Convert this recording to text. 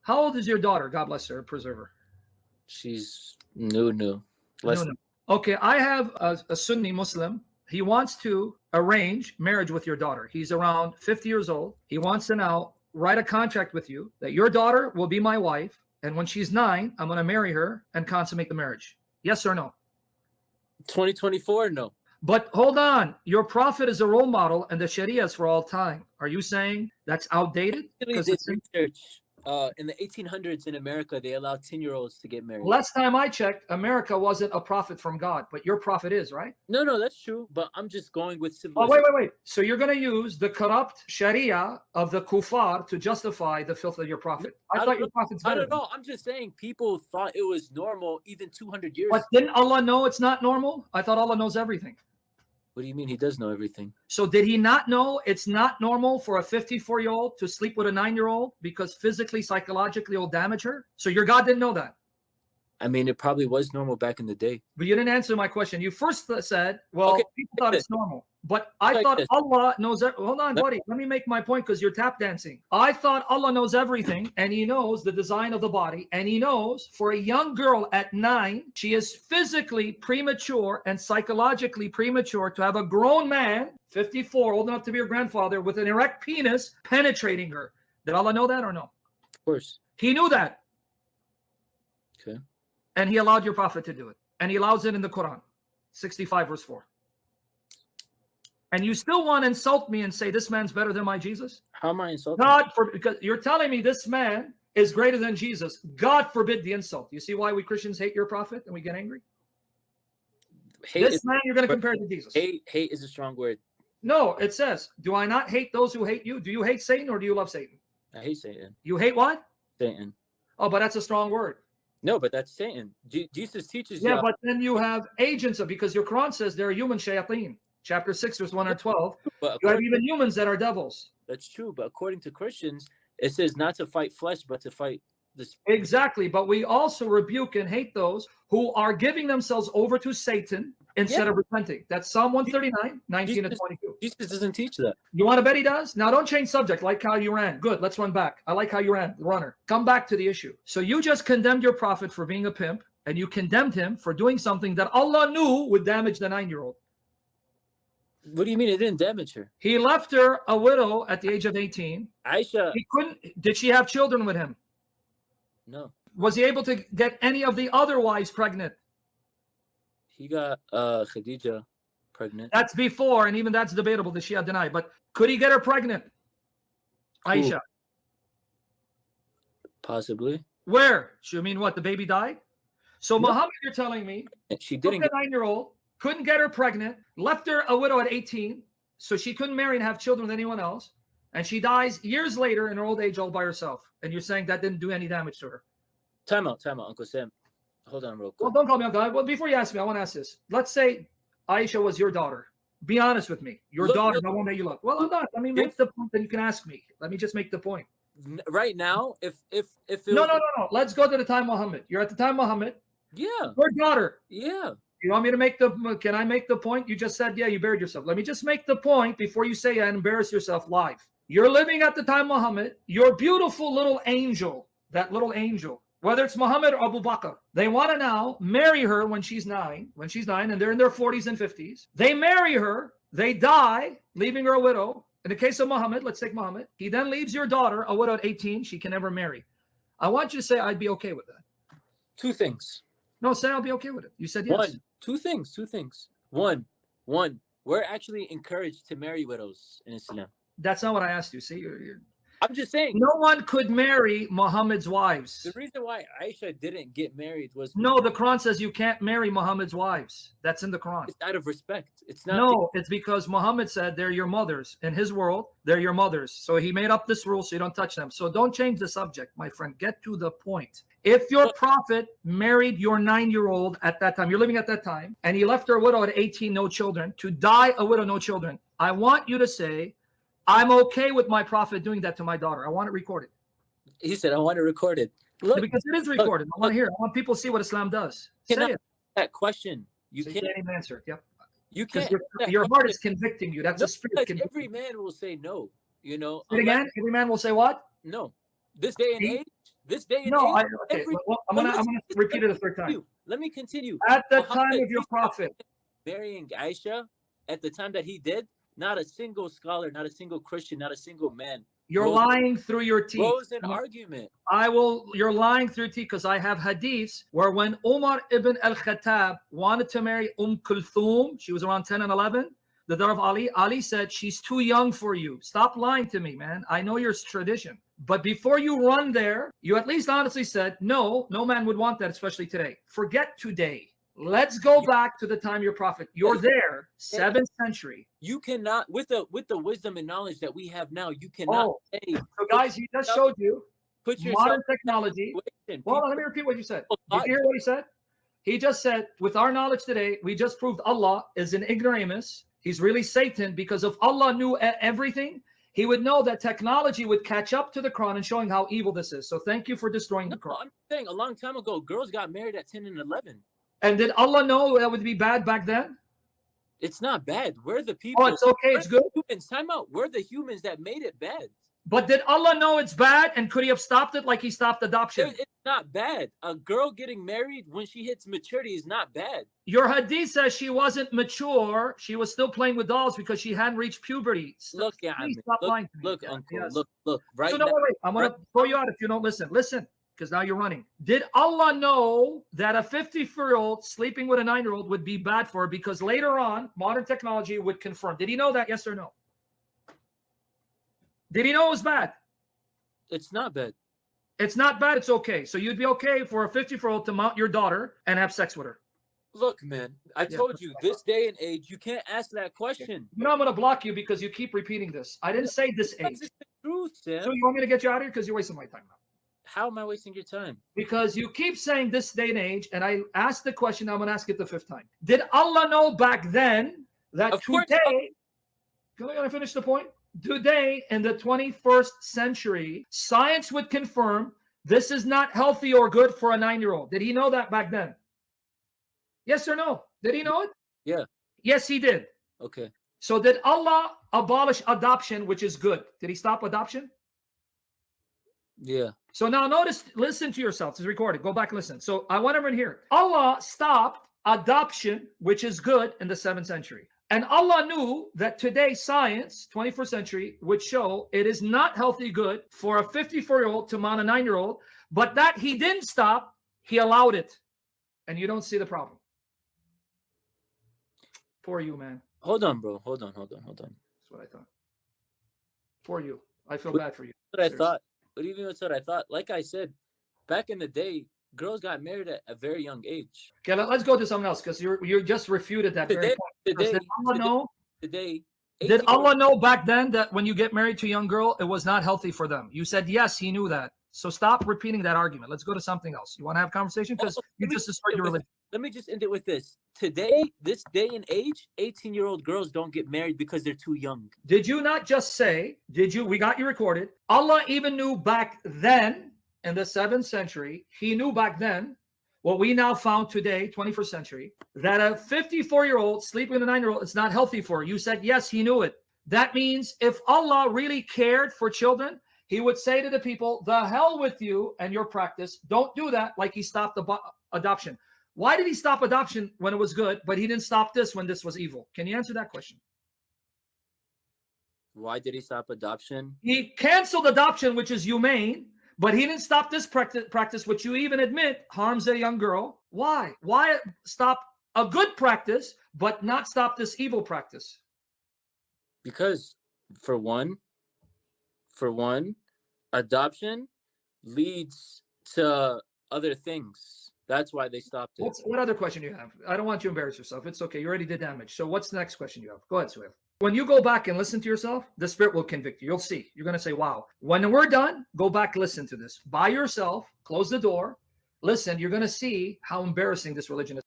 How old is your daughter? God bless her, preserve her. She's new. No, Less no. Okay, I have a Sunni Muslim. He wants to arrange marriage with your daughter. He's around 50 years old. He wants to now write a contract with you that your daughter will be my wife, and when she's 9, I'm going to marry her and consummate the marriage. Yes or no? 2024, no. But hold on, your prophet is a role model, and the Sharia is for all time. Are you saying that's outdated? Actually, did research. In the 1800s in America, they allowed 10-year-olds to get married. Last time I checked, America wasn't a prophet from God, but your prophet is, right? No, that's true. But I'm just going with civilization. Oh, wait. So you're going to use the corrupt Sharia of the kuffar to justify the filth of your prophet. I thought your prophet's better. I don't know. I'm just saying people thought it was normal even 200 years. But didn't Allah know it's not normal? I thought Allah knows everything. What do you mean? He does know everything. So did he not know it's not normal for a 54-year-old to sleep with a 9-year-old because physically, psychologically it'll damage her? So your God didn't know that? I mean, it probably was normal back in the day. But you didn't answer my question. You first said, well, okay, people thought it's normal. But I thought Allah knows. Hold on, buddy. Let me make my point because you're tap dancing. I thought Allah knows everything, and he knows the design of the body, and he knows for a young girl at 9, she is physically premature and psychologically premature to have a grown man, 54, old enough to be her grandfather, with an erect penis penetrating her. Did Allah know that or no? Of course. He knew that. Okay. And he allowed your prophet to do it. And he allows it in the Quran, 65 verse 4. And you still want to insult me and say this man's better than my Jesus? How am I insulting? Because you're telling me this man is greater than Jesus. God forbid the insult. You see why we Christians hate your prophet and we get angry? This man you're going to compare to Jesus. Hate is a strong word. No, it says, do I not hate those who hate you? Do you hate Satan or do you love Satan? I hate Satan. You hate what? Satan. Oh, but that's a strong word. No, but that's Satan. Jesus teaches you. Yeah, but then you have agents of, because your Quran says there are human shayateen. Chapter 6, verse 112. But you have even humans that are devils. That's true. But according to Christians, it says not to fight flesh, but to fight the spirit. Exactly. But we also rebuke and hate those who are giving themselves over to Satan instead of repenting. That's Psalm 139, 19 and 22. Jesus doesn't teach that. You want to bet he does? Now, don't change subject. Like how you ran. Good. Let's run back. I like how you ran. The runner. Come back to the issue. So you just condemned your prophet for being a pimp, and you condemned him for doing something that Allah knew would damage the 9-year-old. What do you mean it didn't damage her? He left her a widow at the age of 18. Aisha. He couldn't. Did she have children with him? No. Was he able to get any of the other wives pregnant? He got Khadija pregnant. That's before, and even that's debatable. The Shia deny. But could he get her pregnant? Aisha. Possibly. Where? You mean what? The baby died? So no. Muhammad, you're telling me, she didn't. A 9-year-old, couldn't get her pregnant, left her a widow at 18, so she couldn't marry and have children with anyone else, and she dies years later in her old age all by herself. And you're saying that didn't do any damage to her? Time out, Uncle Sam. Hold on real quick. Well, don't call me Uncle. Well, before you ask me, I want to ask this. Let's say Aisha was your daughter. Be honest with me. Your daughter, the one that you love. Well, I'm not. Let me make the point, then you can ask me. Let me just make the point. Right now, if it No. Let's go to the time Muhammad. You're at the time Muhammad. Yeah. Your daughter. Yeah. You want me to make can I make the point? You just said, yeah, you buried yourself. Let me just make the point before you say and embarrass yourself live. You're living at the time Muhammad. Your beautiful little angel, that little angel, whether it's Muhammad or Abu Bakr, they want to now marry her when she's 9, and they're in their 40s and 50s. They marry her, they die, leaving her a widow. In the case of Muhammad, let's take Muhammad. He then leaves your daughter a widow at 18. She can never marry. I want you to say I'd be okay with that. 2 things. No, say I'll be okay with it. You said yes. 2 things. 2 things. One, we're actually encouraged to marry widows in Islam. That's not what I asked you. See, you're I'm just saying. No one could marry Muhammad's wives. The reason why Aisha didn't get married was... No, the Quran says you can't marry Muhammad's wives. That's in the Quran. It's out of respect. It's not... No, it's because Muhammad said they're your mothers. In his world, they're your mothers. So he made up this rule so you don't touch them. So don't change the subject, my friend. Get to the point. If your prophet married your 9-year-old at that time, you're living at that time, and he left her a widow at 18, no children, to die a widow, no children, I want you to say, I'm okay with my prophet doing that to my daughter. I want it recorded. He said, I want it recorded. Look, because it is recorded. I want to hear it. I want people to see what Islam does. Say it. That question. You can't even answer it. Yep. You can't. Your heart is convicting you. That's a spirit. Every man will say no. You know. Again, every man will say what? No. This day and this day and No, age, okay. Well, I'm but gonna listen, repeat it a third time. let me continue. At the time Muhammad of your prophet, marrying Aisha, at the time that he did, not a single scholar, not a single Christian, not a single man you're rose, lying through your teeth. rose an argument. You're lying through your teeth because I have hadiths where when Umar ibn al-Khattab wanted to marry Kulthum, she was around 10 and 11, the daughter of Ali, Ali said, she's too young for you. Stop lying to me, man. I know your tradition. But before you run there, you at least honestly said, no man would want that, especially today. Forget today. Let's go back to the time of your prophet. You're there, 7th century. You cannot, with the wisdom and knowledge that we have now, you cannot say. So guys, he just showed you modern technology. Well, let me repeat what you said. Did you hear what he said? He just said, with our knowledge today, we just proved Allah is an ignoramus. He's really Satan, because if Allah knew everything, he would know that technology would catch up to the Quran and showing how evil this is. So thank you for destroying the Quran. I'm saying a long time ago, girls got married at 10 and 11. And did Allah know that would be bad back then? It's not bad. We're the people. Oh, it's okay. It's good. Humans. Time out. We're the humans that made it bad. But did Allah know it's bad, and could he have stopped it like he stopped adoption? It's not bad. A girl getting married when she hits maturity is not bad. Your hadith says she wasn't mature. She was still playing with dolls because she hadn't reached puberty. Look, look, uncle. Yes. Look. Right. So no, wait. I'm going to throw you out if you don't listen. Listen, because now you're running. Did Allah know that a 54-year-old sleeping with a 9-year-old would be bad for her, because later on, modern technology would confirm? Did he know that? Yes or no? Did he know it was bad? It's not bad. It's not bad. It's okay. So you'd be okay for a 54-year-old to mount your daughter and have sex with her? Look, man, I told you, this day and age, you can't ask that question. You know, I'm going to block you because you keep repeating this. I didn't say this age. That's the truth, Sam. So you want me to get you out of here? Because you're wasting my time now. How am I wasting your time? Because you keep saying this day and age, and I asked the question, I'm going to ask it the 5th time. Did Allah know back then that today, can I finish the point? Today, in the 21st century, science would confirm this is not healthy or good for a 9-year-old. Did he know that back then? Yes or no? Did he know it? Yeah. Yes, he did. Okay. So did Allah abolish adoption, which is good? Did he stop adoption? Yeah. So now notice, listen to yourself. It's recorded. Go back and listen. So I want everyone here. Allah stopped adoption, which is good, in the 7th century. And Allah knew that today science, 21st century, would show it is not healthy good for a 54-year-old to mount a 9-year-old, but that he didn't stop, he allowed it. And you don't see the problem. Poor you, man. Hold on, bro. Hold on. That's what I thought. Poor you. I feel bad for you. What I thought. But even that's what I thought. Like I said, back in the day, girls got married at a very young age. Okay, let's go to something else, because you just refuted that very point. Did Allah know? Did Allah know back then that when you get married to a young girl, it was not healthy for them? You said yes, he knew that. So stop repeating that argument. Let's go to something else. You want to have a conversation? Because you just destroyed your religion. Let me just end it with this. Today, this day and age, 18-year-old girls don't get married because they're too young. Did you not just say, we got you recorded, Allah even knew back then, in the 7th century, he knew back then, what we now found today, 21st century, that a 54-year-old sleeping with a 9-year-old is not healthy for her. You said, yes, he knew it. That means if Allah really cared for children, he would say to the people, the hell with you and your practice. Don't do that, like he stopped adoption. Why did he stop adoption when it was good, but he didn't stop this when this was evil? Can you answer that question? Why did he stop adoption? He canceled adoption, which is humane, but he didn't stop this practice, which you even admit harms a young girl. Why? Why stop a good practice, but not stop this evil practice? Because, for one, adoption leads to other things. That's why they stopped it. What other question do you have? I don't want you to embarrass yourself. It's okay. You already did damage. So what's the next question you have? Go ahead, Suhail. When you go back and listen to yourself, the Spirit will convict you. You'll see. You're going to say, wow. When we're done, go back, listen to this. By yourself, close the door, listen. You're going to see how embarrassing this religion is.